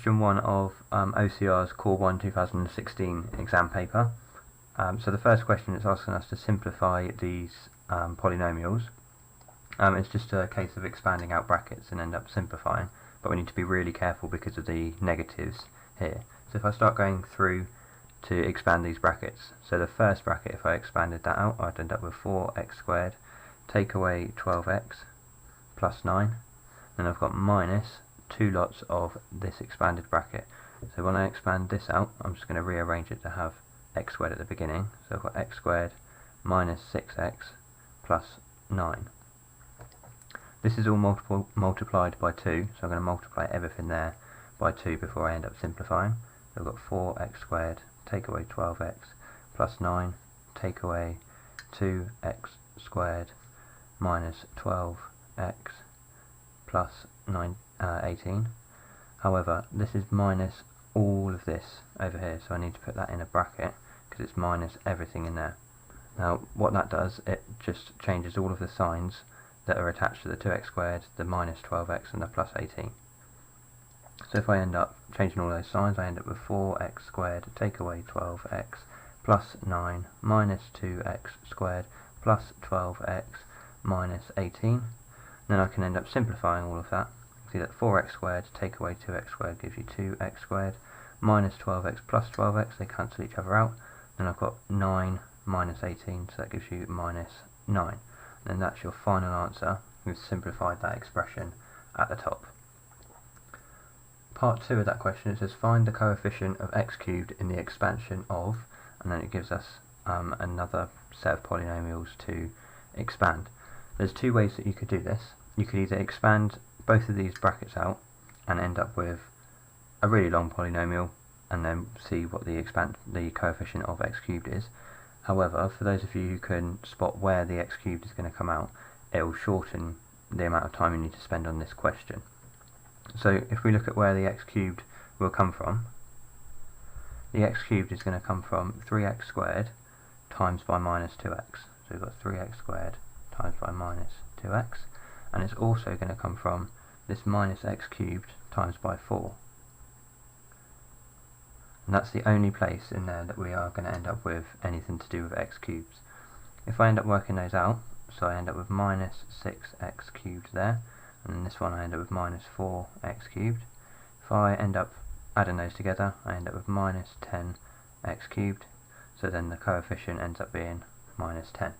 question 1 of OCR's Core 1 2016 exam paper. So the first question is asking us to simplify these polynomials. It's just a case of expanding out brackets and end up simplifying, but we need to be really careful because of the negatives here. So if I start going through to expand these brackets, so the first bracket, if I expanded that out, I'd end up with 4x squared, take away 12x plus 9, and I've got minus 2 lots of this expanded bracket. So when I expand this out, I'm just going to rearrange it to have x squared at the beginning. So I've got x squared minus 6x plus 9. This is all multiplied by 2, so I'm going to multiply everything there by 2 before I end up simplifying. So I've got 4x squared, take away 12x plus 9, take away 2x squared minus 12x plus 18. However, this is minus all of this over here, so I need to put that in a bracket because it's minus everything in there. Now what that does, it just changes all of the signs that are attached to the 2x squared, the minus 12x and the plus 18. So if I end up changing all those signs, I end up with 4x squared take away 12x plus 9 minus 2x squared plus 12x minus 18. Then I can end up simplifying all of that. See that 4x squared take away 2x squared gives you 2x squared minus 12x plus 12x, they cancel each other out. Then I've got 9 minus 18, so that gives you minus 9. And that's your final answer. We've simplified that expression at the top. Part 2 of that question, it says find the coefficient of x cubed in the expansion of, and then it gives us another set of polynomials to expand. There's two ways that you could do this. You could either expand both of these brackets out and end up with a really long polynomial and then see what the coefficient of x cubed is. However, for those of you who can spot where the x cubed is going to come out, it will shorten the amount of time you need to spend on this question. So if we look at where the x cubed will come from, the x cubed is going to come from 3x squared times by minus 2x. So we've got 3x squared times by minus 2x, and it's also going to come from this minus x cubed times by 4. And that's the only place in there that we are going to end up with anything to do with x cubes. If I end up working those out, so I end up with minus 6x cubed there, and then this one I end up with minus 4x cubed. If I end up adding those together, I end up with minus 10x cubed, so then the coefficient ends up being minus 10.